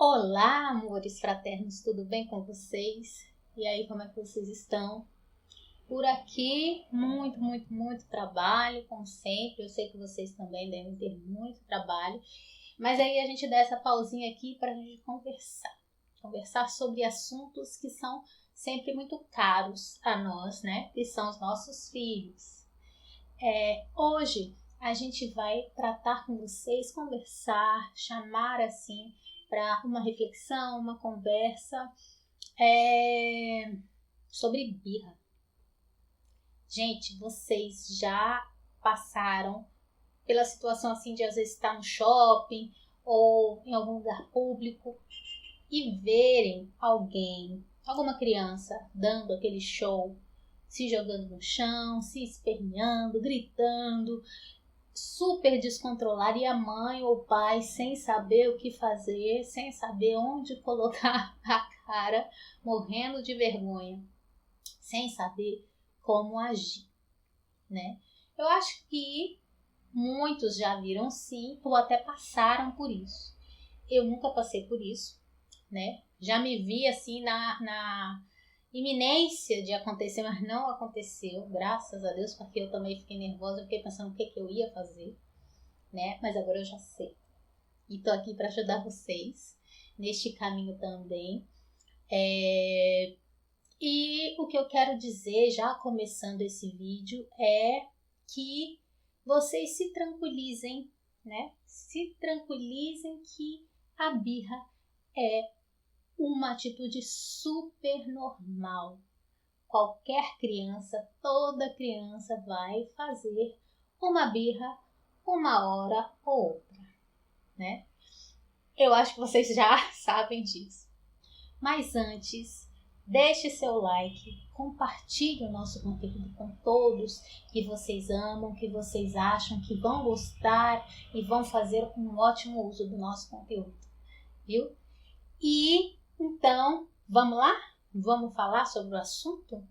Olá, amores fraternos, tudo bem com vocês? E aí, como é que vocês estão? Por aqui, muito trabalho, como sempre. Eu sei que vocês também devem ter muito trabalho. Mas aí a gente dá essa pausinha aqui para a gente conversar sobre assuntos que são sempre muito caros a nós, né? Que são os nossos filhos. Hoje a gente vai tratar com vocês, conversar, chamar assim para uma reflexão, uma conversa sobre birra. Gente, vocês já passaram pela situação assim de às vezes estar no shopping ou em algum lugar público e verem alguma criança dando aquele show, se jogando no chão, se esperneando, gritando, super descontrolada, e a mãe ou o pai sem saber o que fazer, sem saber onde colocar a cara, morrendo de vergonha, sem saber como agir, né? Eu acho que muitos já viram sim, ou até passaram por isso. Eu nunca passei por isso, né? Já me vi assim na iminência de acontecer, mas não aconteceu, graças a Deus, porque eu também fiquei nervosa, eu fiquei pensando o que eu ia fazer, né? Mas agora eu já sei. E tô aqui para ajudar vocês neste caminho também. E o que eu quero dizer, já começando esse vídeo, é que vocês se tranquilizem, né? Se tranquilizem que a birra é uma atitude super normal. Qualquer criança, toda criança vai fazer uma birra uma hora ou outra, né? Eu acho que vocês já sabem disso. Mas antes, deixe seu like, compartilhe o nosso conteúdo com todos que vocês amam, que vocês acham que vão gostar e vão fazer um ótimo uso do nosso conteúdo, viu? E então, vamos lá? Vamos falar sobre o assunto?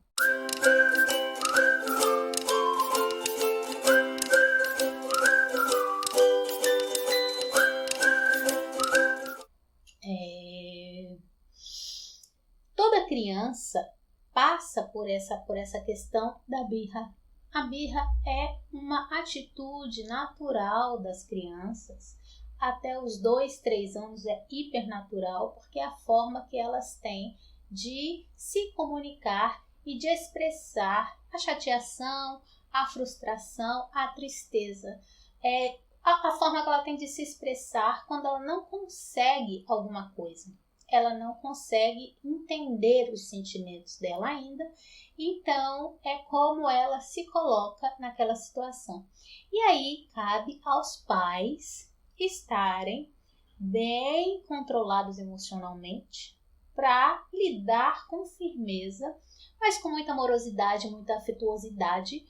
Toda criança passa por essa questão da birra. A birra é uma atitude natural das crianças. Até os 2, 3 anos é hipernatural, porque é a forma que elas têm de se comunicar e de expressar a chateação, a frustração, a tristeza. É a forma que ela tem de se expressar quando ela não consegue alguma coisa. Ela não consegue entender os sentimentos dela ainda, então é como ela se coloca naquela situação. E aí cabe aos pais estarem bem controlados emocionalmente para lidar com firmeza, mas com muita amorosidade, muita afetuosidade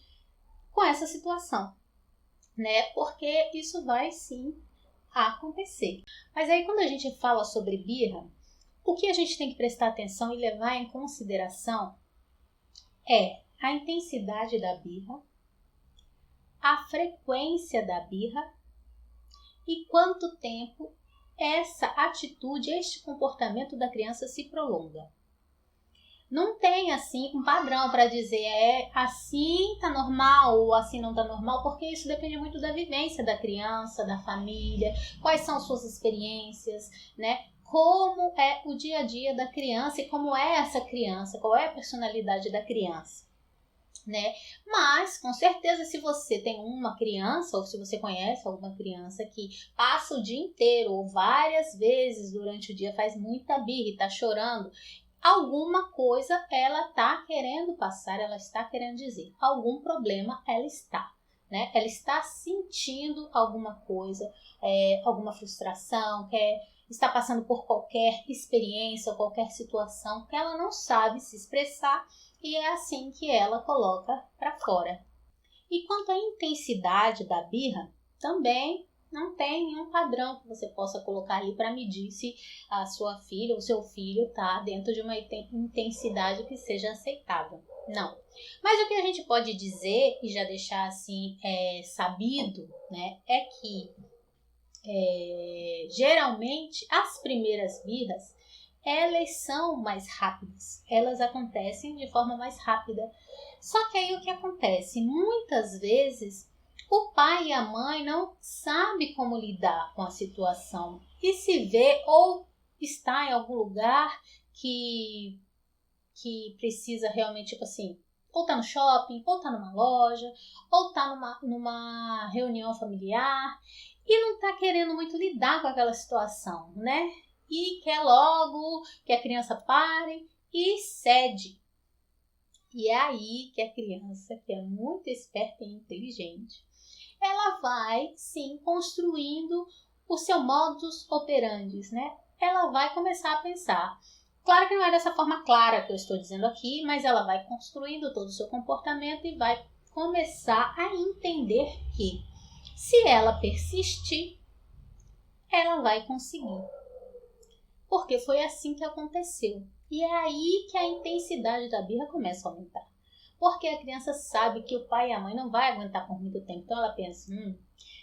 com essa situação, né? Porque isso vai sim acontecer. Mas aí quando a gente fala sobre birra, o que a gente tem que prestar atenção e levar em consideração é a intensidade da birra, a frequência da birra e quanto tempo essa atitude, este comportamento da criança se prolonga. Não tem assim um padrão para dizer assim tá normal ou assim não tá normal, porque isso depende muito da vivência da criança, da família, quais são suas experiências, né? Como é o dia a dia da criança e como é essa criança, qual é a personalidade da criança, né? Mas, com certeza, se você tem uma criança ou se você conhece alguma criança que passa o dia inteiro ou várias vezes durante o dia, faz muita birra e tá chorando, alguma coisa ela tá querendo passar, ela está querendo dizer, algum problema ela está, né? Ela está sentindo alguma coisa, alguma frustração, está passando por qualquer experiência, qualquer situação que ela não sabe se expressar e é assim que ela coloca para fora. E quanto à intensidade da birra, também não tem nenhum padrão que você possa colocar ali para medir se a sua filha ou seu filho está dentro de uma intensidade que seja aceitável. Não. Mas o que a gente pode dizer e já deixar assim sabido, né, é que geralmente as primeiras birras, elas são mais rápidas, elas acontecem de forma mais rápida. Só que aí o que acontece? Muitas vezes o pai e a mãe não sabem como lidar com a situação e se vê ou está em algum lugar que precisa realmente, tipo assim, ou tá no shopping, ou tá numa loja, ou tá numa reunião familiar e não tá querendo muito lidar com aquela situação, né? E quer logo que a criança pare e cede. E é aí que a criança, que é muito esperta e inteligente, ela vai, sim, construindo o seu modus operandi, né? Ela vai começar a pensar. Claro que não é dessa forma clara que eu estou dizendo aqui, mas ela vai construindo todo o seu comportamento e vai começar a entender que, se ela persistir, ela vai conseguir. Porque foi assim que aconteceu. E é aí que a intensidade da birra começa a aumentar. Porque a criança sabe que o pai e a mãe não vai aguentar por muito tempo. Então ela pensa,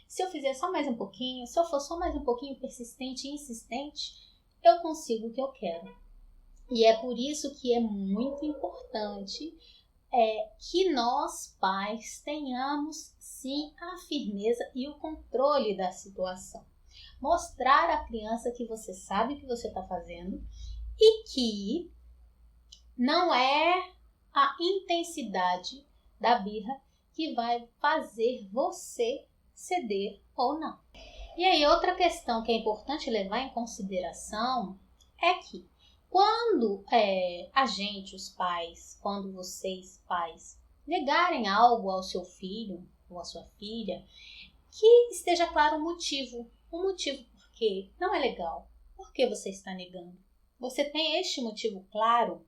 se eu fizer só mais um pouquinho, se eu for só mais um pouquinho persistente e insistente, eu consigo o que eu quero. E é por isso que é muito importante que nós, pais, tenhamos sim a firmeza e o controle da situação. Mostrar à criança que você sabe o que você está fazendo e que não é a intensidade da birra que vai fazer você ceder ou não. E aí, outra questão que é importante levar em consideração é que quando a gente, os pais, quando vocês, pais, negarem algo ao seu filho ou à sua filha, que esteja claro o motivo. O motivo por quê não é legal. Por que você está negando? Você tem este motivo claro?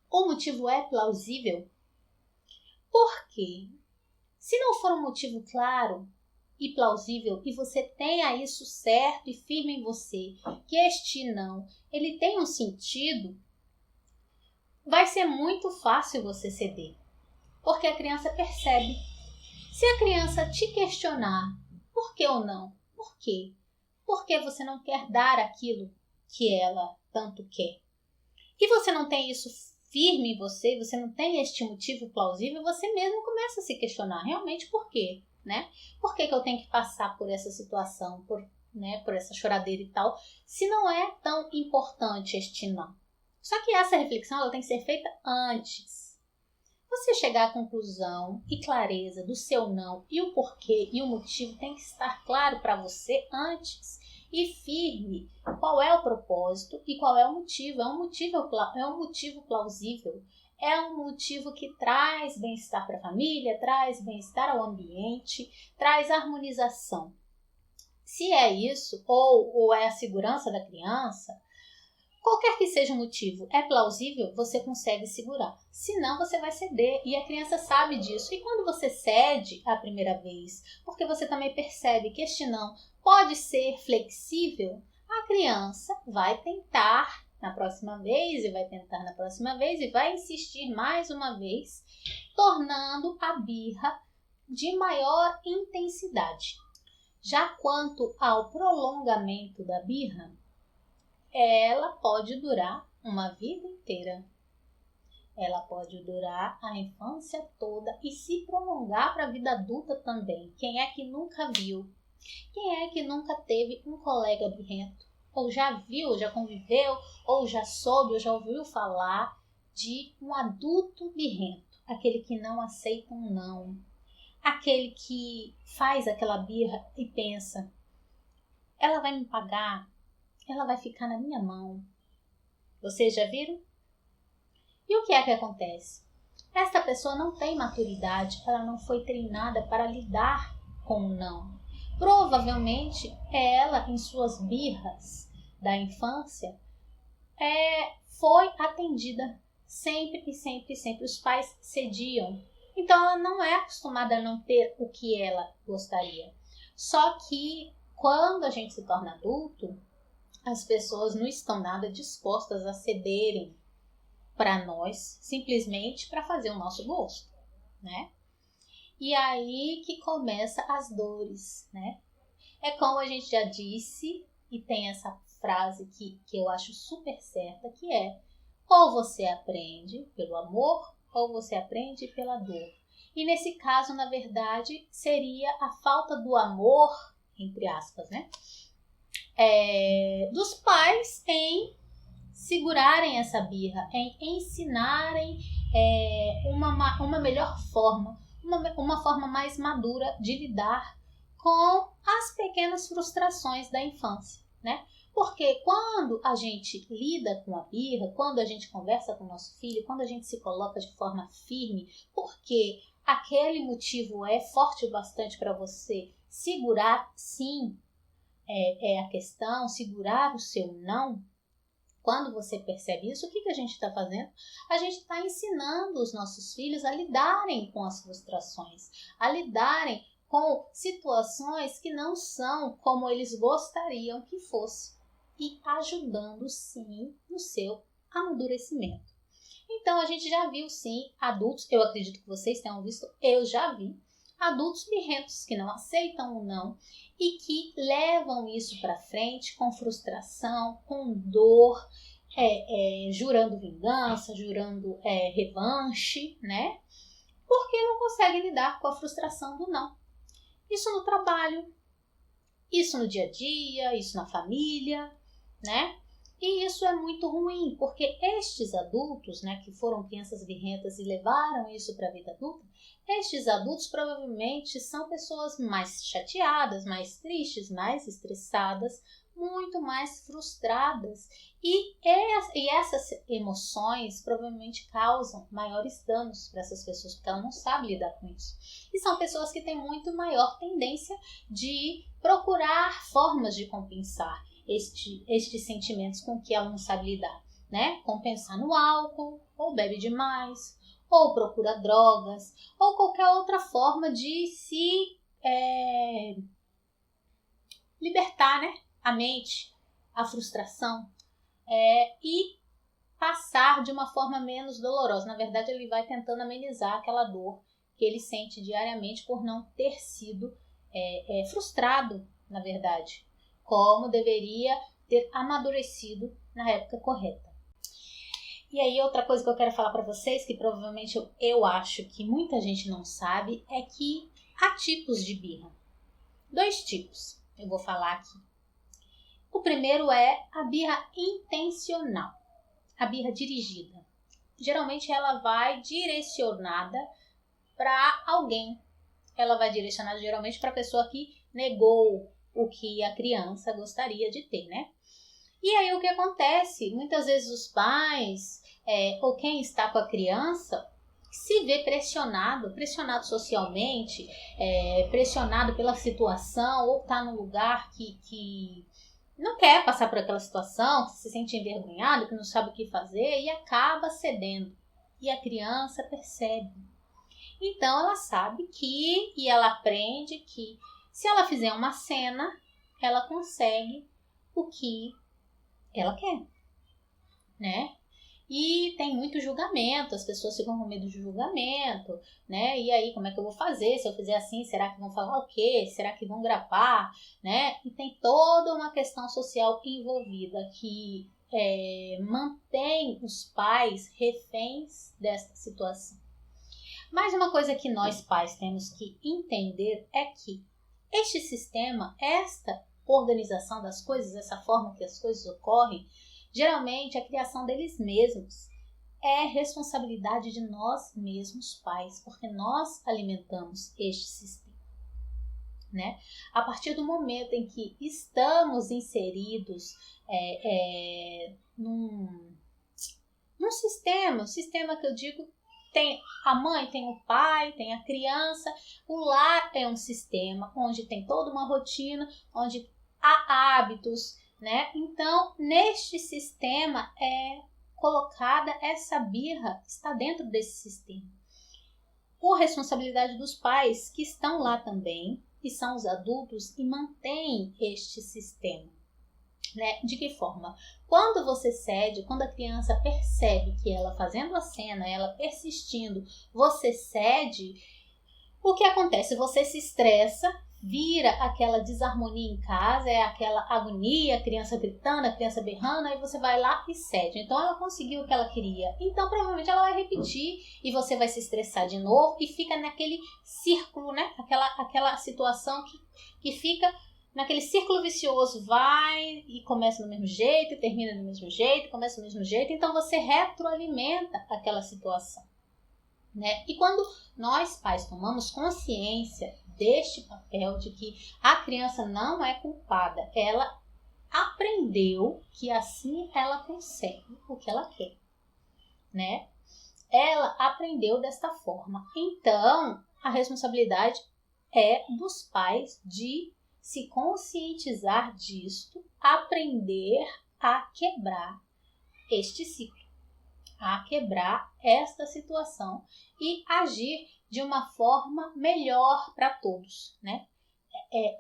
O motivo é plausível? Por quê? Se não for um motivo claro e plausível e você tenha isso certo e firme em você, que este não, ele tem um sentido, vai ser muito fácil você ceder, porque a criança percebe. Se a criança te questionar por que ou não, por quê? Por que você não quer dar aquilo que ela tanto quer? E você não tem isso firme em você, você não tem este motivo plausível, você mesmo começa a se questionar realmente por quê, né? Por que eu tenho que passar por essa situação, por essa choradeira e tal, se não é tão importante este não? Só que essa reflexão ela tem que ser feita antes. Você chegar à conclusão e clareza do seu não e o porquê e o motivo tem que estar claro para você antes e firme qual é o propósito e qual é o motivo. É um motivo plausível, é um motivo que traz bem-estar para a família, traz bem-estar ao ambiente, traz harmonização. Se é isso, ou é a segurança da criança, qualquer que seja o motivo, é plausível, você consegue segurar. Senão, você vai ceder. E a criança sabe disso. E quando você cede a primeira vez, porque você também percebe que este não pode ser flexível, a criança vai tentar na próxima vez, e vai tentar na próxima vez, e vai insistir mais uma vez, tornando a birra de maior intensidade. Já quanto ao prolongamento da birra, ela pode durar uma vida inteira. Ela pode durar a infância toda e se prolongar para a vida adulta também. Quem é que nunca viu? Quem é que nunca teve um colega birrento? Ou já viu, já conviveu, ou já soube, ou já ouviu falar de um adulto birrento? Aquele que não aceita um não. Aquele que faz aquela birra e pensa, ela vai me pagar? Ela vai ficar na minha mão. Vocês já viram? E o que é que acontece? Esta pessoa não tem maturidade, ela não foi treinada para lidar com o não. Provavelmente ela, em suas birras da infância, foi atendida sempre e sempre e sempre. Os pais cediam. Então ela não é acostumada a não ter o que ela gostaria. Só que quando a gente se torna adulto, as pessoas não estão nada dispostas a cederem para nós, simplesmente para fazer o nosso gosto, né? E aí que começa as dores, né? É como a gente já disse, e tem essa frase que eu acho super certa, que é: ou você aprende pelo amor, ou você aprende pela dor. E nesse caso, na verdade, seria a falta do amor, entre aspas, né? Dos pais em segurarem essa birra, em ensinarem uma melhor forma, uma forma mais madura de lidar com as pequenas frustrações da infância, né? Porque quando a gente lida com a birra, quando a gente conversa com o nosso filho, quando a gente se coloca de forma firme, porque aquele motivo é forte o bastante para você segurar, sim, é a questão, segurar o seu não. Quando você percebe isso, o que a gente está fazendo? A gente está ensinando os nossos filhos a lidarem com as frustrações, a lidarem com situações que não são como eles gostariam que fosse, e ajudando sim no seu amadurecimento. Então a gente já viu sim adultos, eu acredito que vocês tenham visto, eu já vi adultos birrentos que não aceitam o não e que levam isso para frente com frustração, com dor, jurando vingança, jurando revanche, né? Porque não conseguem lidar com a frustração do não. Isso no trabalho, isso no dia a dia, isso na família, né? E isso é muito ruim, porque estes adultos, né, que foram crianças birrentas e levaram isso para a vida adulta, estes adultos provavelmente são pessoas mais chateadas, mais tristes, mais estressadas, muito mais frustradas. E essas emoções provavelmente causam maiores danos para essas pessoas, porque ela não sabe lidar com isso. E são pessoas que têm muito maior tendência de procurar formas de compensar estes sentimentos com que ela não sabe lidar, né? Compensar no álcool, ou bebe demais, ou procura drogas, ou qualquer outra forma de se libertar, né? A mente, a frustração, e passar de uma forma menos dolorosa. Na verdade, ele vai tentando amenizar aquela dor que ele sente diariamente por não ter sido frustrado, na verdade, como deveria ter amadurecido na época correta. E aí, outra coisa que eu quero falar para vocês, que provavelmente eu acho que muita gente não sabe, é que há tipos de birra. 2 tipos eu vou falar aqui. O primeiro é a birra intencional, a birra dirigida. Geralmente ela vai direcionada para alguém. Ela vai direcionada geralmente para a pessoa que negou o que a criança gostaria de ter, né? E aí o que acontece? Muitas vezes os pais ou quem está com a criança se vê pressionado socialmente, pressionado pela situação, ou está num lugar que não quer passar por aquela situação, que se sente envergonhado, que não sabe o que fazer e acaba cedendo. E a criança percebe. Então ela sabe e ela aprende que se ela fizer uma cena, ela consegue o que ela quer, né? E tem muito julgamento, as pessoas ficam com medo de julgamento, né? E aí, como é que eu vou fazer? Se eu fizer assim, será que vão falar o quê? Será que vão grapar, né? E tem toda uma questão social envolvida que mantém os pais reféns dessa situação. Mas uma coisa que nós pais temos que entender é que este sistema, esta organização das coisas, essa forma que as coisas ocorrem, geralmente a criação deles mesmos é responsabilidade de nós mesmos pais, porque nós alimentamos este sistema, né? A partir do momento em que estamos inseridos num sistema que eu digo, tem a mãe, tem o pai, tem a criança, o lar é um sistema onde tem toda uma rotina, onde há hábitos, né? Então, neste sistema colocada essa birra, está dentro desse sistema. Por responsabilidade dos pais que estão lá também, que são os adultos e mantêm este sistema, né? De que forma? Quando você cede, quando a criança percebe que ela fazendo a cena, ela persistindo, você cede, o que acontece? Você se estressa, vira aquela desarmonia em casa, é aquela agonia, a criança gritando, a criança berrando, aí você vai lá e cede. Então ela conseguiu o que ela queria, então provavelmente ela vai repetir e você vai se estressar de novo e fica naquele círculo, né? Aquela situação que fica naquele círculo vicioso, vai e começa do mesmo jeito, e termina do mesmo jeito, começa do mesmo jeito, então você retroalimenta aquela situação, né? E quando nós pais tomamos consciência deste papel de que a criança não é culpada, ela aprendeu que assim ela consegue o que ela quer, né? Ela aprendeu desta forma. Então, a responsabilidade é dos pais de se conscientizar disto, aprender a quebrar este ciclo, a quebrar esta situação e agir de uma forma melhor para todos, né?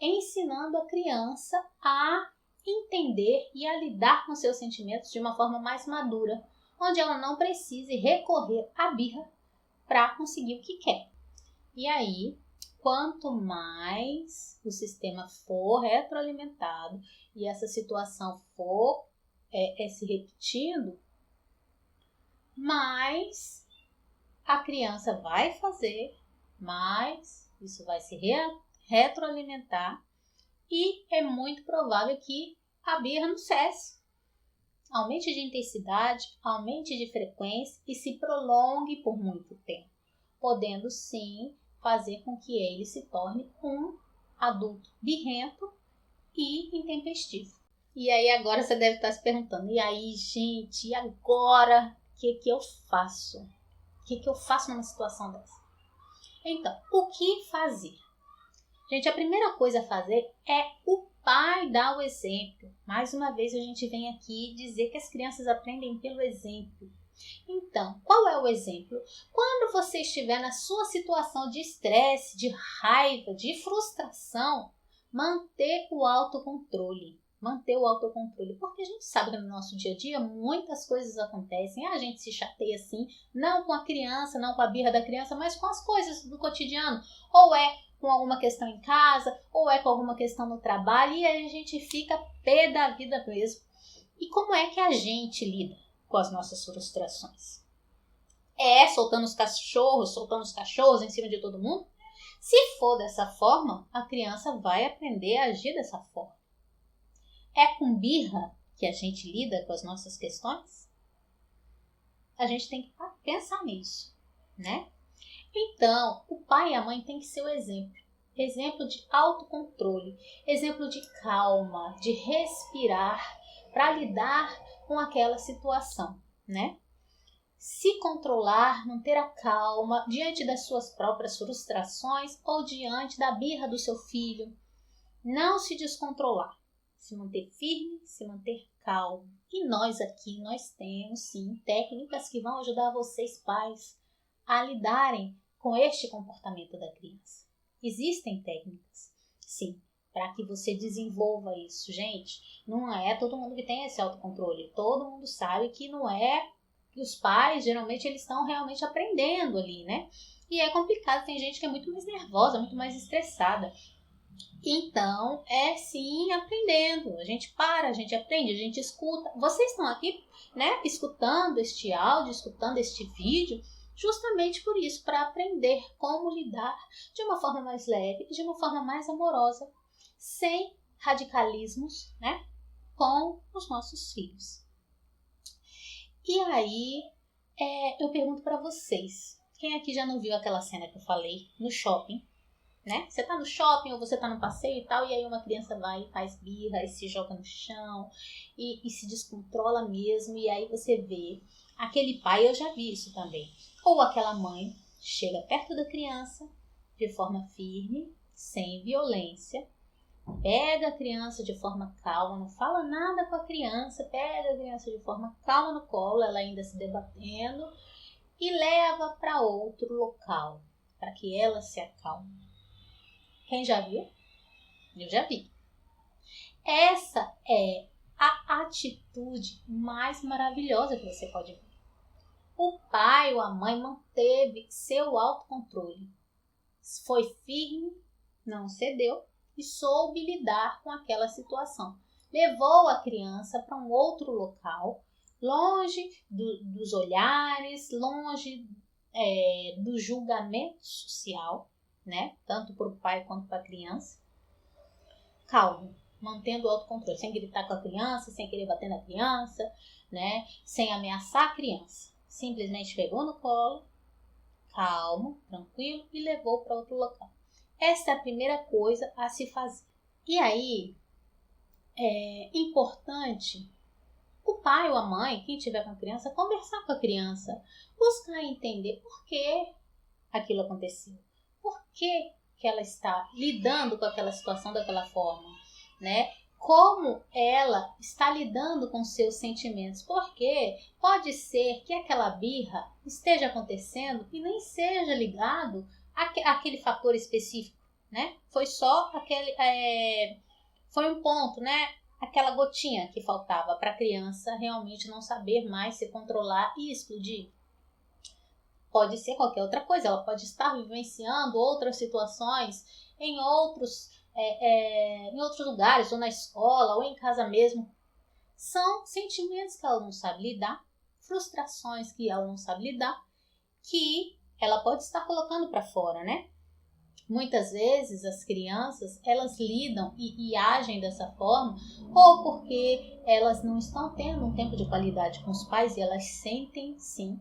Ensinando a criança a entender e a lidar com seus sentimentos de uma forma mais madura, onde ela não precise recorrer à birra para conseguir o que quer. E aí, quanto mais o sistema for retroalimentado e essa situação for se repetindo, mais a criança vai fazer, mais isso vai se retroalimentar e é muito provável que a birra não cesse. Aumente de intensidade, aumente de frequência e se prolongue por muito tempo, podendo sim fazer com que ele se torne um adulto birrento e intempestivo. E aí agora você deve estar se perguntando, e aí gente, e agora o que eu faço? O que eu faço numa situação dessa? Então, o que fazer? Gente, a primeira coisa a fazer é o pai dar o exemplo. Mais uma vez a gente vem aqui dizer que as crianças aprendem pelo exemplo. Então, qual é o exemplo? Quando você estiver na sua situação de estresse, de raiva, de frustração, manter o autocontrole. Manter o autocontrole, porque a gente sabe que no nosso dia a dia muitas coisas acontecem, a gente se chateia assim, não com a criança, não com a birra da criança, mas com as coisas do cotidiano, ou é com alguma questão em casa, ou é com alguma questão no trabalho, e aí a gente fica pé da vida mesmo. E como é que a gente lida com as nossas frustrações? É soltando os cachorros em cima de todo mundo? Se for dessa forma, a criança vai aprender a agir dessa forma. É com birra que a gente lida com as nossas questões? A gente tem que pensar nisso, né? Então, o pai e a mãe têm que ser o exemplo. Exemplo de autocontrole, exemplo de calma, de respirar para lidar com aquela situação, né? Se controlar, manter a calma diante das suas próprias frustrações ou diante da birra do seu filho. Não se descontrolar. Se manter firme, se manter calmo. E nós aqui, nós temos sim técnicas que vão ajudar vocês pais a lidarem com este comportamento da criança. Existem técnicas, sim, para que você desenvolva isso. Gente, não é todo mundo que tem esse autocontrole. Todo mundo sabe que não é, que os pais, geralmente, eles estão realmente aprendendo ali, né? E é complicado, tem gente que é muito mais nervosa, muito mais estressada. Então, é sim aprendendo. A gente para, a gente aprende, a gente escuta. Vocês estão aqui, né, escutando este áudio, escutando este vídeo, justamente por isso, para aprender como lidar de uma forma mais leve, de uma forma mais amorosa, sem radicalismos, né, com os nossos filhos. E aí, eu pergunto para vocês, quem aqui já não viu aquela cena que eu falei no shopping? Né? Você tá no shopping ou você tá no passeio e tal, e aí uma criança vai e faz birra e se joga no chão e se descontrola mesmo, e aí você vê aquele pai, eu já vi isso também, ou aquela mãe chega perto da criança de forma firme, sem violência, pega a criança de forma calma, não fala nada com a criança, pega a criança de forma calma no colo, ela ainda se debatendo, e leva para outro local, para que ela se acalme. Quem já viu? Eu já vi. Essa é a atitude mais maravilhosa que você pode ver. O pai ou a mãe manteve seu autocontrole. Foi firme, não cedeu e soube lidar com aquela situação. Levou a criança para um outro local, longe dos olhares, longe do julgamento social, né? Tanto para o pai quanto para a criança. Calmo, mantendo o autocontrole, sem gritar com a criança, sem querer bater na criança, né? Sem ameaçar a criança. Simplesmente pegou no colo, calmo, tranquilo, e levou para outro local. Essa é a primeira coisa a se fazer. E aí, é importante o pai ou a mãe, quem tiver com a criança, conversar com a criança, buscar entender por que aquilo aconteceu, por que ela está lidando com aquela situação daquela forma, né? Como ela está lidando com seus sentimentos, porque pode ser que aquela birra esteja acontecendo e nem seja ligado àquele fator específico, né? Foi só foi um ponto, né? Aquela gotinha que faltava para a criança realmente não saber mais se controlar e explodir. Pode ser qualquer outra coisa, ela pode estar vivenciando outras situações em outros lugares, ou na escola, ou em casa mesmo. São sentimentos que ela não sabe lidar, frustrações que ela não sabe lidar, que ela pode estar colocando para fora, né? Muitas vezes as crianças, elas lidam e agem dessa forma, ou porque elas não estão tendo um tempo de qualidade com os pais e elas sentem sim.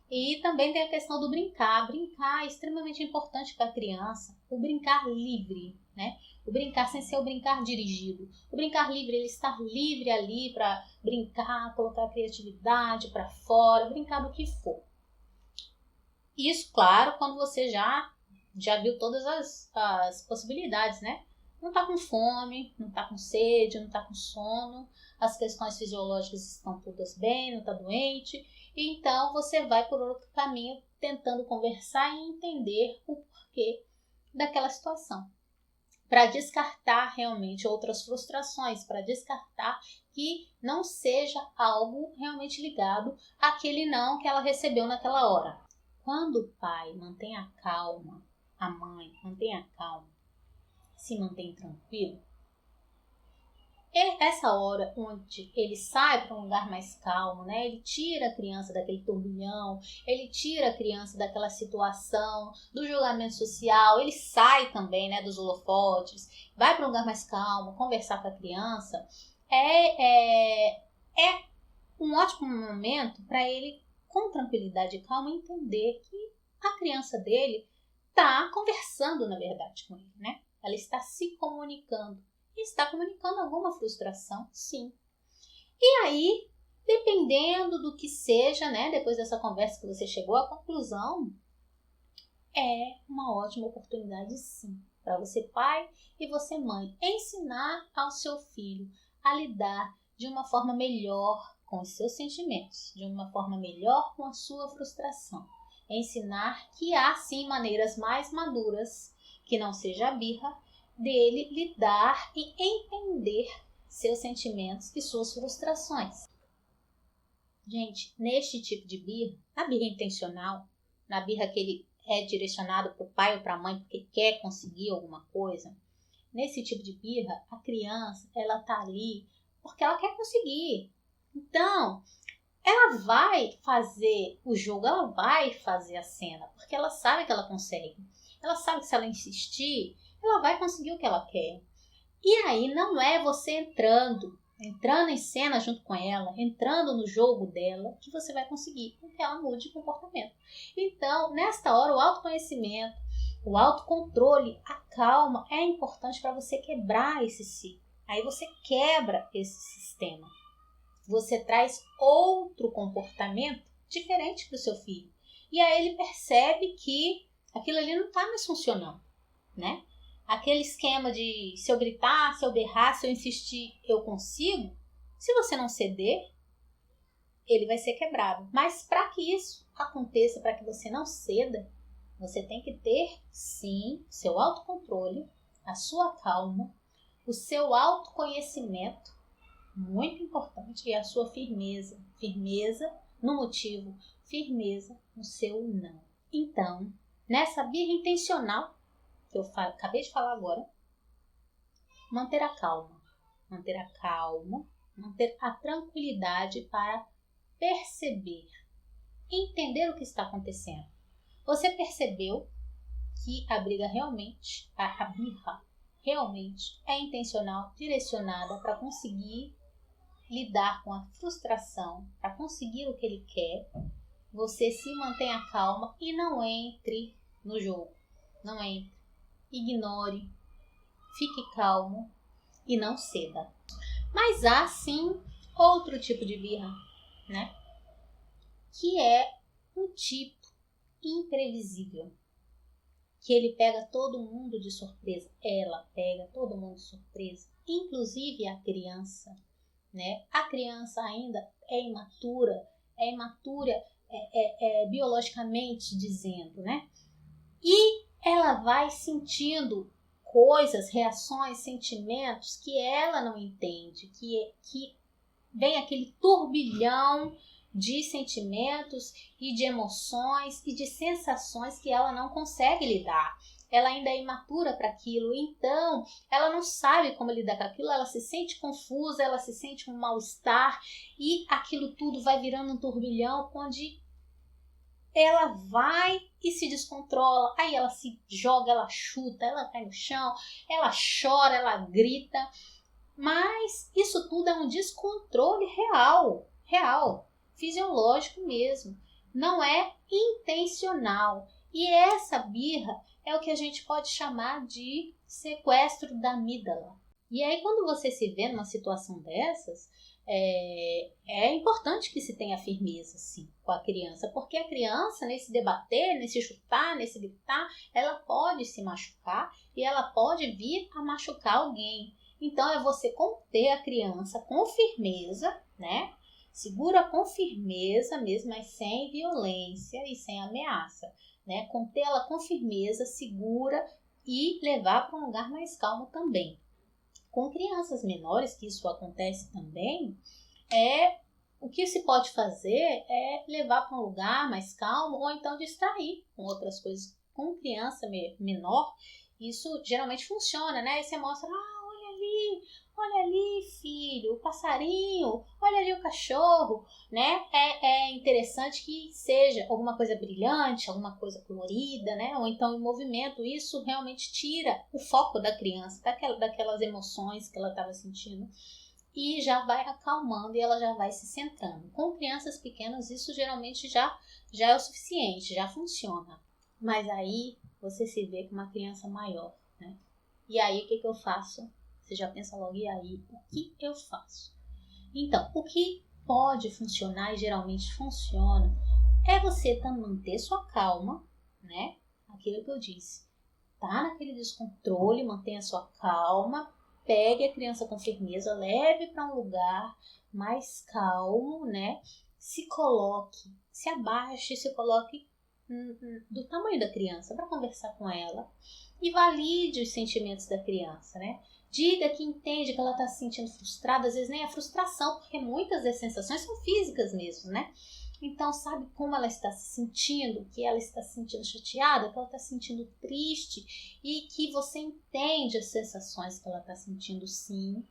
E também tem a questão do brincar. Brincar é extremamente importante para a criança. O brincar livre, né? O brincar sem ser o brincar dirigido. O brincar livre, ele estar livre ali para brincar, colocar a criatividade para fora, brincar do que for. Isso, claro, quando você já viu todas as possibilidades, né? Não está com fome, não está com sede, não está com sono, as questões fisiológicas estão todas bem, não está doente. Então, você vai por outro caminho tentando conversar e entender o porquê daquela situação. Para descartar realmente outras frustrações, para descartar que não seja algo realmente ligado àquele não que ela recebeu naquela hora. Quando o pai mantém a calma, a mãe mantém a calma, se mantém tranquilo, essa hora onde ele sai para um lugar mais calmo, né? Ele tira a criança daquele turbilhão, ele tira a criança daquela situação, do julgamento social, ele sai também, né, dos holofotes, vai para um lugar mais calmo, conversar com a criança, é um ótimo momento para ele, com tranquilidade e calma, entender que a criança dele está conversando, na verdade, com ele, né? Ela está se comunicando. E está comunicando alguma frustração, sim. E aí, dependendo do que seja, né, depois dessa conversa que você chegou à conclusão, é uma ótima oportunidade, sim, para você pai e você mãe, ensinar ao seu filho a lidar de uma forma melhor com os seus sentimentos, de uma forma melhor com a sua frustração. Ensinar que há, sim, maneiras mais maduras, que não seja a birra, dele lidar e entender seus sentimentos e suas frustrações. Gente, neste tipo de birra, na birra intencional, na birra que ele é direcionado para o pai ou para a mãe porque quer conseguir alguma coisa, nesse tipo de birra, a criança, ela tá ali porque ela quer conseguir. Então, ela vai fazer o jogo, ela vai fazer a cena, porque ela sabe que ela consegue. Ela sabe que se ela insistir, ela vai conseguir o que ela quer. E aí não é você entrando em cena junto com ela, entrando no jogo dela, que você vai conseguir que ela mude de comportamento. Então, nesta hora, o autoconhecimento, o autocontrole, a calma é importante para você quebrar esse ciclo. Aí você quebra esse sistema. Você traz outro comportamento diferente para o seu filho. E aí ele percebe que aquilo ali não está mais funcionando, né? Aquele esquema de se eu gritar, se eu berrar, se eu insistir, eu consigo. Se você não ceder, ele vai ser quebrado. Mas para que isso aconteça, para que você não ceda, você tem que ter, sim, seu autocontrole, a sua calma, o seu autoconhecimento, muito importante, e a sua firmeza. Firmeza no motivo, firmeza no seu não. Então, nessa birra intencional, que eu acabei de falar agora, manter a calma, manter a tranquilidade para perceber, entender o que está acontecendo. Você percebeu que a birra realmente é intencional, direcionada para conseguir lidar com a frustração, para conseguir o que ele quer. Você se mantenha calma e não entre no jogo. Não entre. Ignore. Fique calmo e não ceda. Mas há sim outro tipo de birra, né? Que é um tipo imprevisível. Que ele pega todo mundo de surpresa. Ela pega todo mundo de surpresa. Inclusive a criança, né? A criança ainda é imatura biologicamente dizendo, né? E ela vai sentindo coisas, reações, sentimentos que ela não entende, que vem aquele turbilhão de sentimentos e de emoções e de sensações que ela não consegue lidar. Ela ainda é imatura para aquilo, então ela não sabe como lidar com aquilo, ela se sente confusa, ela se sente um mal-estar e aquilo tudo vai virando um turbilhão onde ela vai e se descontrola, aí ela se joga, ela chuta, ela cai no chão, ela chora, ela grita, mas isso tudo é um descontrole real, fisiológico mesmo, não é intencional. E essa birra é o que a gente pode chamar de sequestro da amígdala. E aí quando você se vê numa situação dessas, é importante que se tenha firmeza, sim, com a criança, porque a criança, nesse debater, nesse chutar, nesse gritar, ela pode se machucar e ela pode vir a machucar alguém. Então, é você conter a criança com firmeza, né? Segura com firmeza mesmo, mas sem violência e sem ameaça, né? Contê-la com firmeza, segura e levar para um lugar mais calmo também. Com crianças menores, que isso acontece também, o que se pode fazer é levar para um lugar mais calmo ou então distrair com outras coisas. Com criança menor, isso geralmente funciona, né? E você mostra, olha ali, filho, o passarinho, olha ali o cachorro, né? É interessante que seja alguma coisa brilhante, alguma coisa colorida, né? Ou então em movimento. Isso realmente tira o foco da criança, daquelas emoções que ela estava sentindo. E já vai acalmando e ela já vai se centrando. Com crianças pequenas isso geralmente já é o suficiente, já funciona. Mas aí você se vê com uma criança maior, né? E aí o que eu faço? Você já pensa logo, e aí, o que eu faço? Então, o que pode funcionar e geralmente funciona é você manter sua calma, né? Aquilo que eu disse. Tá naquele descontrole, mantenha sua calma, pegue a criança com firmeza, leve para um lugar mais calmo, né? Se coloque, se abaixe, se coloque do tamanho da criança para conversar com ela e valide os sentimentos da criança, né? Diga que entende que ela está se sentindo frustrada, às vezes nem a frustração, porque muitas das sensações são físicas mesmo, né? Então, sabe como ela está se sentindo, que ela está se sentindo chateada, que ela está se sentindo triste e que você entende as sensações que ela está sentindo, sim.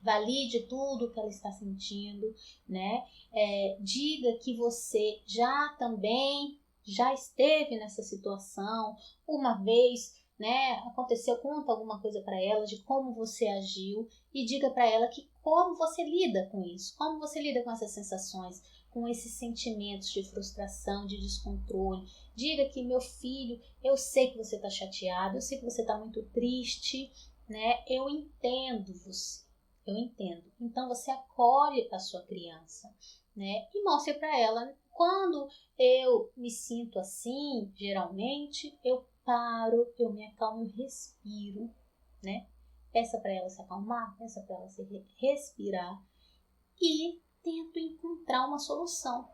Valide tudo que ela está sentindo, né? Diga que você já esteve nessa situação uma vez, né? Aconteceu, conta alguma coisa para ela de como você agiu e diga para ela que como você lida com isso, como você lida com essas sensações, com esses sentimentos de frustração, de descontrole. Diga que, meu filho, eu sei que você está chateado, eu sei que você está muito triste, né? Eu entendo você. Eu entendo. Então você acolhe a sua criança, né? E mostre para ela, quando eu me sinto assim, geralmente eu paro, eu me acalmo, eu respiro, né? Peça para ela se acalmar, peça para ela se respirar e tento encontrar uma solução.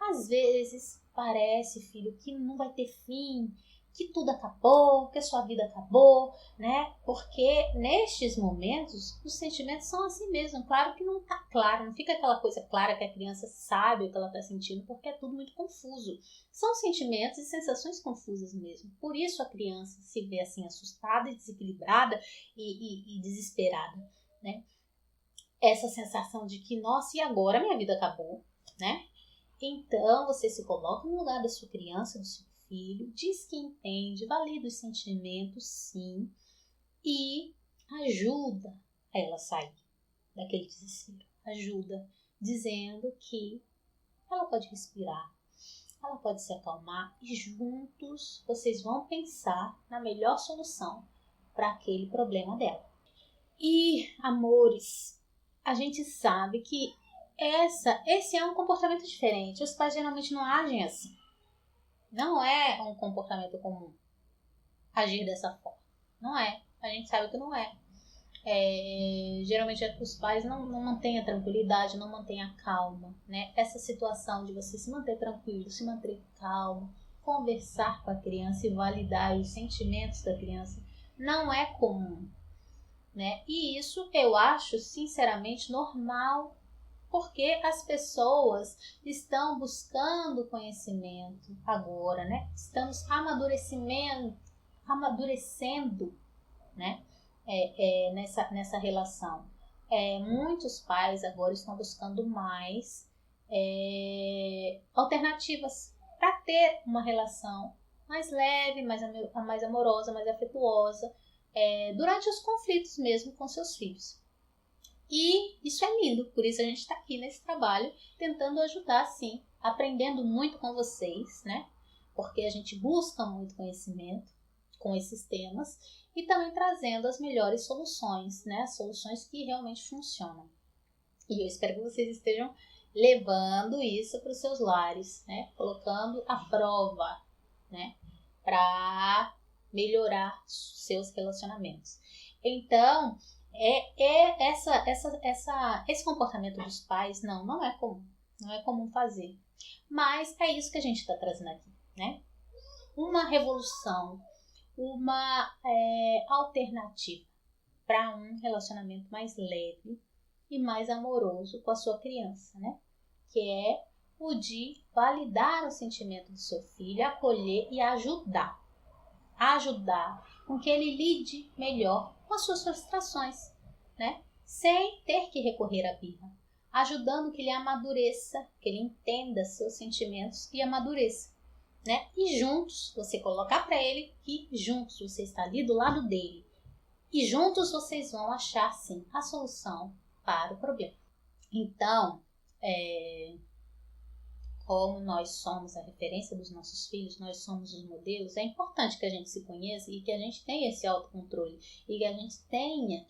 Às vezes parece, filho, que não vai ter fim, que tudo acabou, que a sua vida acabou, né? Porque nestes momentos os sentimentos são assim mesmo. Claro que não tá claro, não fica aquela coisa clara que a criança sabe o que ela está sentindo, porque é tudo muito confuso. São sentimentos e sensações confusas mesmo. Por isso a criança se vê assim assustada e desequilibrada e desesperada, né? Essa sensação de que, nossa, e agora minha vida acabou, né? Então, você se coloca no lugar da sua criança, do seu filho, diz que entende, valida os sentimentos, sim, e ajuda a ela sair daquele desespero. Ajuda, dizendo que ela pode respirar, ela pode se acalmar e juntos vocês vão pensar na melhor solução para aquele problema dela. E, amores, a gente sabe que esse é um comportamento diferente. Os pais geralmente não agem assim. Não é um comportamento comum agir dessa forma. Não é. A gente sabe que não é. Geralmente os pais não mantêm a tranquilidade, não mantêm a calma, né? Essa situação de você se manter tranquilo, se manter calmo, conversar com a criança e validar os sentimentos da criança não é comum, né? E isso eu acho sinceramente normal, porque as pessoas estão buscando conhecimento agora, né? Estamos amadurecendo, né? Nessa relação. Muitos pais agora estão buscando mais alternativas para ter uma relação mais leve, mais amorosa, mais afetuosa, durante os conflitos mesmo com seus filhos. E isso é lindo, por isso a gente está aqui nesse trabalho, tentando ajudar sim, aprendendo muito com vocês, né? Porque a gente busca muito conhecimento com esses temas e também trazendo as melhores soluções, né? Soluções que realmente funcionam. E eu espero que vocês estejam levando isso para os seus lares, né? Colocando à prova, né? Para melhorar seus relacionamentos. Então, esse comportamento dos pais não é comum. Não é comum fazer. Mas é isso que a gente está trazendo aqui, né? Uma revolução, uma alternativa para um relacionamento mais leve e mais amoroso com a sua criança, né? Que é o de validar o sentimento do seu filho, acolher e ajudar com que ele lide melhor com as suas frustrações, né? Sem ter que recorrer à birra, ajudando que ele amadureça, que ele entenda seus sentimentos e amadureça, né? E juntos, você colocar para ele que juntos você está ali do lado dele e juntos vocês vão achar sim a solução para o problema. Então, como nós somos a referência dos nossos filhos, nós somos os modelos, é importante que a gente se conheça e que a gente tenha esse autocontrole e que a gente tenha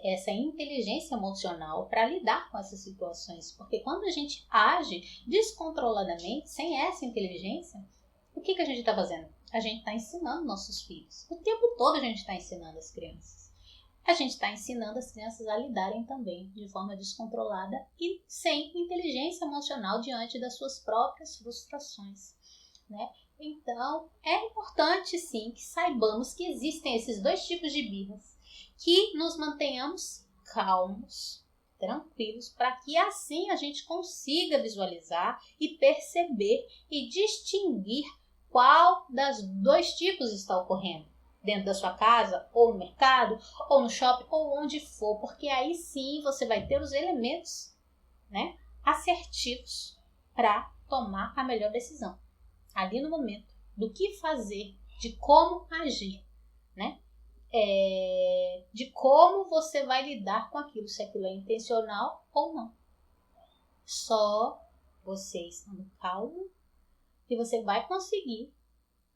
essa inteligência emocional para lidar com essas situações, porque quando a gente age descontroladamente, sem essa inteligência, o que a gente está fazendo? A gente está ensinando nossos filhos. O tempo todo a gente está ensinando as crianças. A gente está ensinando as crianças a lidarem também de forma descontrolada e sem inteligência emocional diante das suas próprias frustrações, né? Então, é importante sim que saibamos que existem esses dois tipos de birras, que nos mantenhamos calmos, tranquilos, para que assim a gente consiga visualizar e perceber e distinguir qual das dois tipos está ocorrendo. Dentro da sua casa, ou no mercado, ou no shopping, ou onde for, porque aí sim você vai ter os elementos, né, assertivos para tomar a melhor decisão. Ali no momento, do que fazer, de como agir, né? De como você vai lidar com aquilo, se aquilo é intencional ou não. Só você estando calmo que você vai conseguir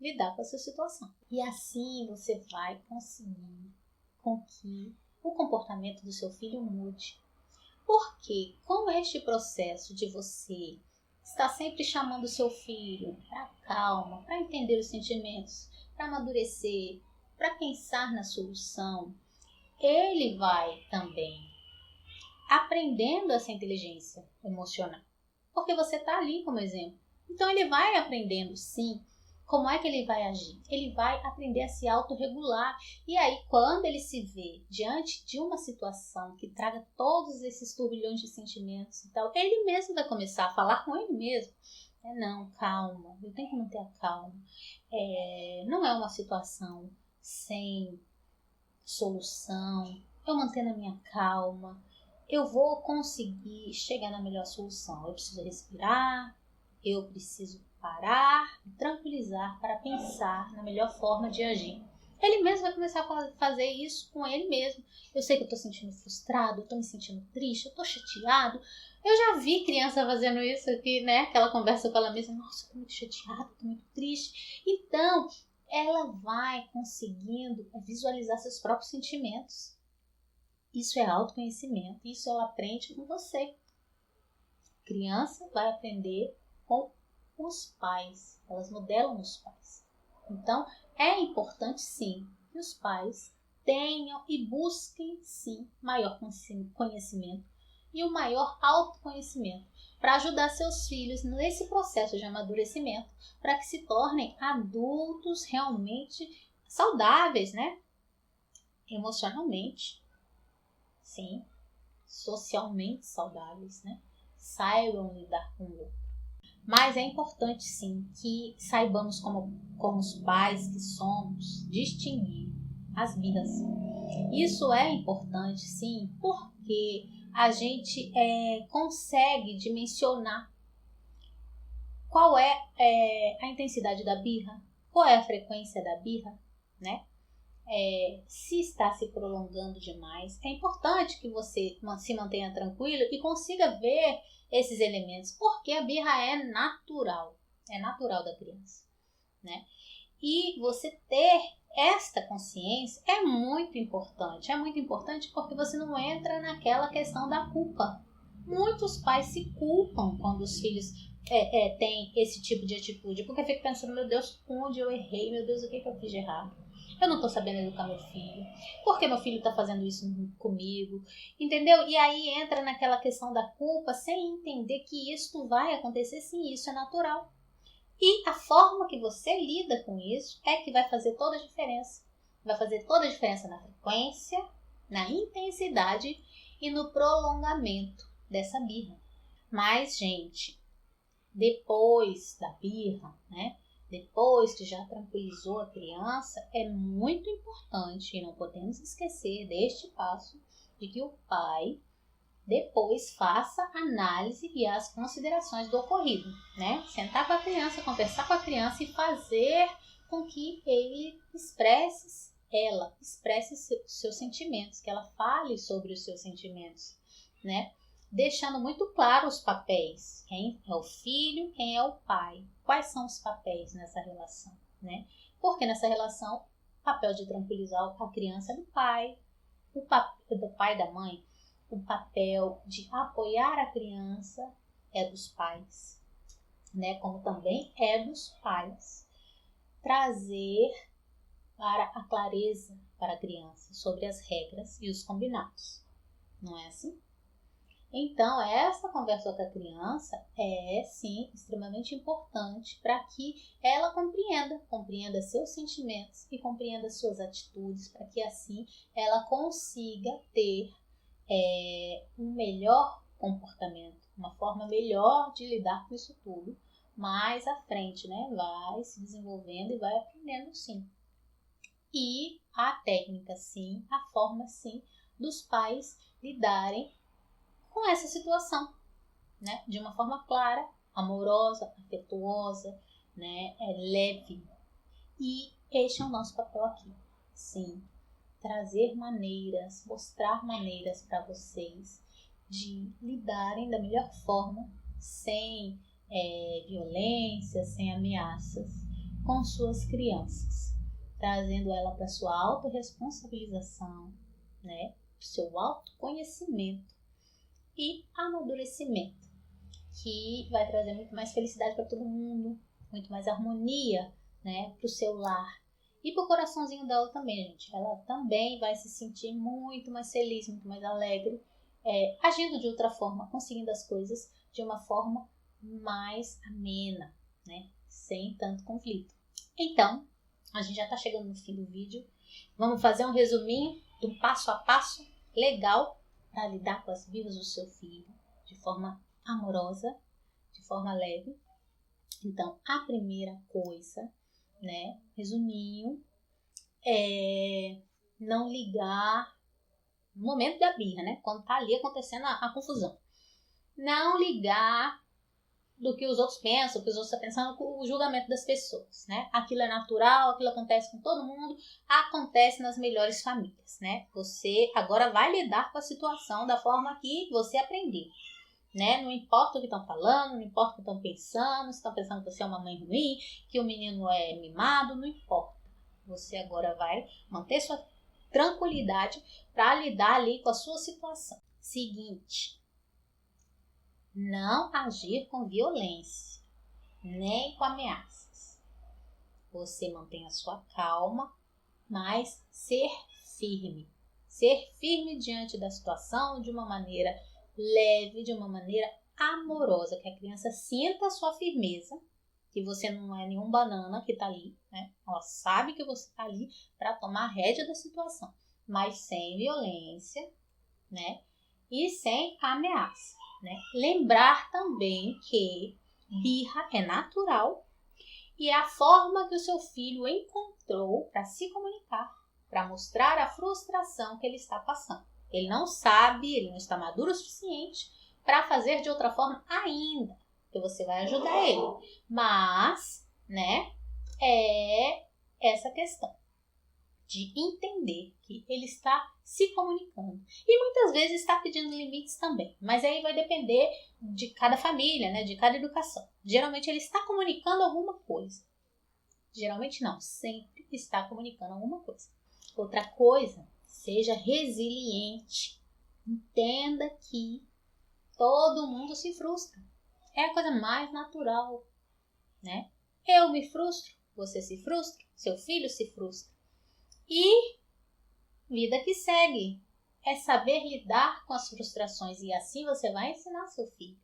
lidar com essa situação. E assim você vai conseguir com que o comportamento do seu filho mude. Porque com este processo de você estar sempre chamando o seu filho para calma, para entender os sentimentos, para amadurecer, para pensar na solução, ele vai também aprendendo essa inteligência emocional. Porque você está ali como exemplo. Então ele vai aprendendo sim Como é que ele vai agir? Ele vai aprender a se autorregular. E aí, quando ele se vê diante de uma situação que traga todos esses turbilhões de sentimentos e tal, ele mesmo vai começar a falar com ele mesmo. Não, calma, eu tenho que manter a calma. Não é uma situação sem solução. Eu mantendo a minha calma, eu vou conseguir chegar na melhor solução. Eu preciso respirar, eu preciso parar, me tranquilizar para pensar na melhor forma de agir. Ele mesmo vai começar a fazer isso com ele mesmo. Eu sei que eu estou sentindo frustrado, eu estou me sentindo triste, eu estou chateado. Eu já vi criança fazendo isso aqui, né? Aquela conversa com ela mesma. Nossa, eu estou muito chateada, estou muito triste. Então, ela vai conseguindo visualizar seus próprios sentimentos. Isso é autoconhecimento, isso ela aprende com você. A criança vai aprender com os pais, elas modelam os pais. Então, é importante sim que os pais tenham e busquem sim maior conhecimento e o maior autoconhecimento para ajudar seus filhos nesse processo de amadurecimento, para que se tornem adultos realmente saudáveis, né? Emocionalmente, sim, socialmente saudáveis, né? Saibam lidar com o outro. Mas é importante sim que saibamos como os pais que somos distinguir as birras. Isso é importante sim, porque a gente consegue dimensionar qual é a intensidade da birra, qual é a frequência da birra, né? Se está se prolongando demais, é importante que você se mantenha tranquilo e consiga ver esses elementos, porque a birra é natural da criança, né? E você ter esta consciência é muito importante porque você não entra naquela questão da culpa. Muitos pais se culpam quando os filhos têm esse tipo de atitude, porque fica pensando, meu Deus, onde eu errei, meu Deus, o que eu fiz de errado? Eu não tô sabendo educar meu filho. Por que meu filho tá fazendo isso comigo? Entendeu? E aí entra naquela questão da culpa sem entender que isso vai acontecer sim, isso é natural. E a forma que você lida com isso é que vai fazer toda a diferença. Vai fazer toda a diferença na frequência, na intensidade e no prolongamento dessa birra. Mas, gente, depois da birra, né? Depois que já tranquilizou a criança, é muito importante e não podemos esquecer deste passo de que o pai depois faça análise e as considerações do ocorrido, né? Sentar com a criança, conversar com a criança e fazer com que ela expresse seus sentimentos, que ela fale sobre os seus sentimentos, né? Deixando muito claro os papéis, quem é o filho, quem é o pai, quais são os papéis nessa relação, né? Porque nessa relação, o papel de tranquilizar a criança é do pai, o papel do pai e da mãe, o papel de apoiar a criança é dos pais, né? Como também é dos pais trazer para a clareza para a criança sobre as regras e os combinados, não é assim? Então, essa conversa com a criança é, sim, extremamente importante para que ela compreenda seus sentimentos e compreenda suas atitudes, para que assim ela consiga ter um melhor comportamento, uma forma melhor de lidar com isso tudo. Mais à frente, né? Vai se desenvolvendo e vai aprendendo sim. E a técnica sim, a forma sim dos pais lidarem com essa situação, né? De uma forma clara, amorosa, afetuosa, né? Leve. E este é o nosso papel aqui. Sim, trazer maneiras, mostrar maneiras para vocês de lidarem da melhor forma, sem violência, sem ameaças, com suas crianças, trazendo ela para sua autorresponsabilização, né? Seu autoconhecimento e amadurecimento, que vai trazer muito mais felicidade para todo mundo, muito mais harmonia, né, para o seu lar e para o coraçãozinho dela também, gente. Ela também vai se sentir muito mais feliz, muito mais alegre, agindo de outra forma, conseguindo as coisas de uma forma mais amena, né, sem tanto conflito. Então, a gente já está chegando no fim do vídeo. Vamos fazer um resuminho do passo a passo legal para lidar com as birras do seu filho de forma amorosa, de forma leve. Então, a primeira coisa, né, resuminho, é não ligar no momento da birra, né, quando tá ali acontecendo a confusão. Não ligar do que os outros pensam, o que os outros estão pensando, com o julgamento das pessoas, né? Aquilo é natural, aquilo acontece com todo mundo, acontece nas melhores famílias, né? Você agora vai lidar com a situação da forma que você aprendeu, né? Não importa o que estão falando, não importa o que estão pensando, se estão pensando que você é uma mãe ruim, que o menino é mimado, não importa. Você agora vai manter sua tranquilidade para lidar ali com a sua situação. Seguinte, não agir com violência, nem com ameaças. Você mantém a sua calma, mas ser firme. Ser firme diante da situação de uma maneira leve, de uma maneira amorosa, que a criança sinta a sua firmeza, que você não é nenhum banana que está ali, né? Ela sabe que você está ali para tomar a rédea da situação, mas sem violência, né? E sem ameaça, né? Lembrar também que birra é natural e é a forma que o seu filho encontrou para se comunicar, para mostrar a frustração que ele está passando. Ele não sabe, ele não está maduro o suficiente para fazer de outra forma ainda, que você vai ajudar ele. Mas, né, é essa questão de entender que ele está se comunicando. E muitas vezes está pedindo limites também. Mas aí vai depender de cada família, né? De cada educação. Geralmente ele está comunicando alguma coisa. Geralmente não, sempre está comunicando alguma coisa. Outra coisa, seja resiliente. Entenda que todo mundo se frustra. É a coisa mais natural, né? Eu me frustro, você se frustra, seu filho se frustra. E vida que segue. É saber lidar com as frustrações e assim você vai ensinar seu filho,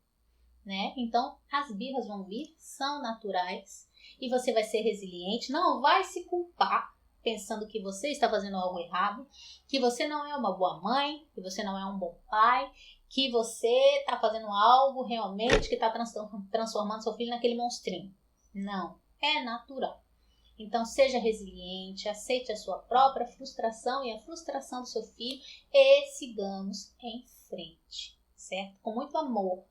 né? Então, as birras vão vir, são naturais e você vai ser resiliente, não vai se culpar pensando que você está fazendo algo errado, que você não é uma boa mãe, que você não é um bom pai, que você está fazendo algo realmente que está transformando seu filho naquele monstrinho. Não, é natural. Então, seja resiliente, aceite a sua própria frustração e a frustração do seu filho e sigamos em frente, certo? Com muito amor,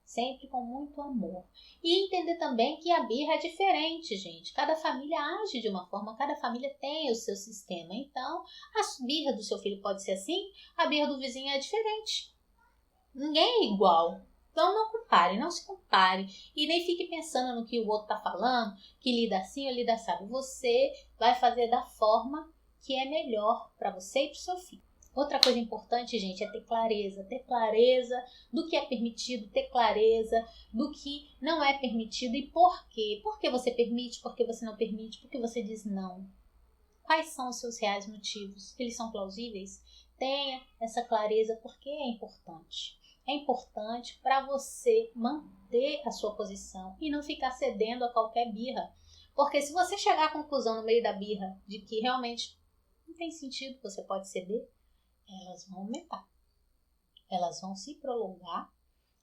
sempre com muito amor. E entender também que a birra é diferente, gente. Cada família age de uma forma, cada família tem o seu sistema. Então, a birra do seu filho pode ser assim, a birra do vizinho é diferente. Ninguém é igual. Então não compare, não se compare e nem fique pensando no que o outro está falando, que lida assim ou lida assado. Você vai fazer da forma que é melhor para você e para o seu filho. Outra coisa importante, gente, é ter clareza do que é permitido, ter clareza do que não é permitido e por quê. Por que você permite, por que você não permite, por que você diz não. Quais são os seus reais motivos? Eles são plausíveis? Tenha essa clareza porque é importante. É importante para você manter a sua posição e não ficar cedendo a qualquer birra. Porque se você chegar à conclusão no meio da birra de que realmente não tem sentido, você pode ceder, elas vão aumentar. Elas vão se prolongar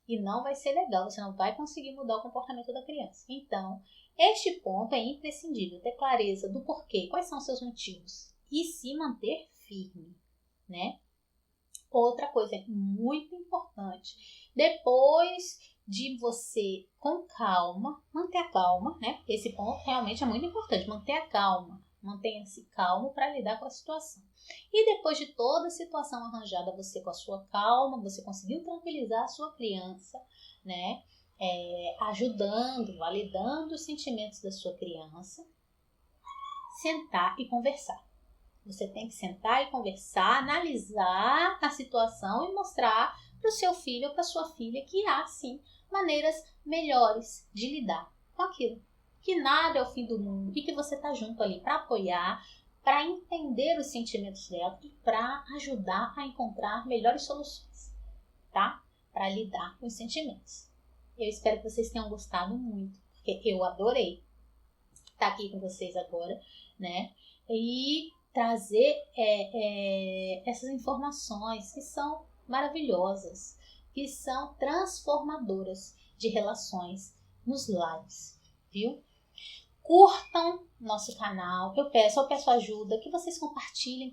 e não vai ser legal. Você não vai conseguir mudar o comportamento da criança. Então, este ponto é imprescindível. Ter clareza do porquê, quais são os seus motivos e se manter firme, né? Outra coisa muito importante, depois de você, com calma, manter a calma, né? Esse ponto realmente é muito importante, manter a calma. Mantenha-se calmo para lidar com a situação. E depois de toda a situação arranjada, você com a sua calma, você conseguiu tranquilizar a sua criança, né? Ajudando, validando os sentimentos da sua criança, sentar e conversar. Você tem que sentar e conversar, analisar a situação e mostrar para o seu filho ou para sua filha que há, sim, maneiras melhores de lidar com aquilo. Que nada é o fim do mundo e que você está junto ali para apoiar, para entender os sentimentos dela e para ajudar a encontrar melhores soluções, tá? Para lidar com os sentimentos. Eu espero que vocês tenham gostado muito, porque eu adorei. estar aqui com vocês agora, né? E trazer essas informações que são maravilhosas, que são transformadoras de relações nos lares, viu? Curtam nosso canal, eu peço ajuda, que vocês compartilhem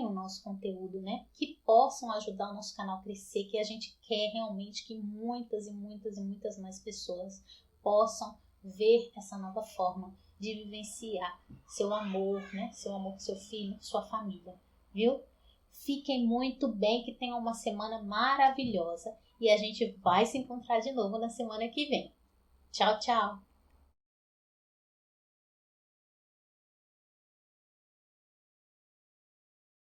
o nosso conteúdo, né? Que possam ajudar o nosso canal a crescer, que a gente quer realmente que muitas e muitas e muitas mais pessoas possam ver essa nova forma de vivenciar seu amor, né? Seu amor com seu filho, sua família, viu? Fiquem muito bem, que tenham uma semana maravilhosa e a gente vai se encontrar de novo na semana que vem. Tchau, tchau!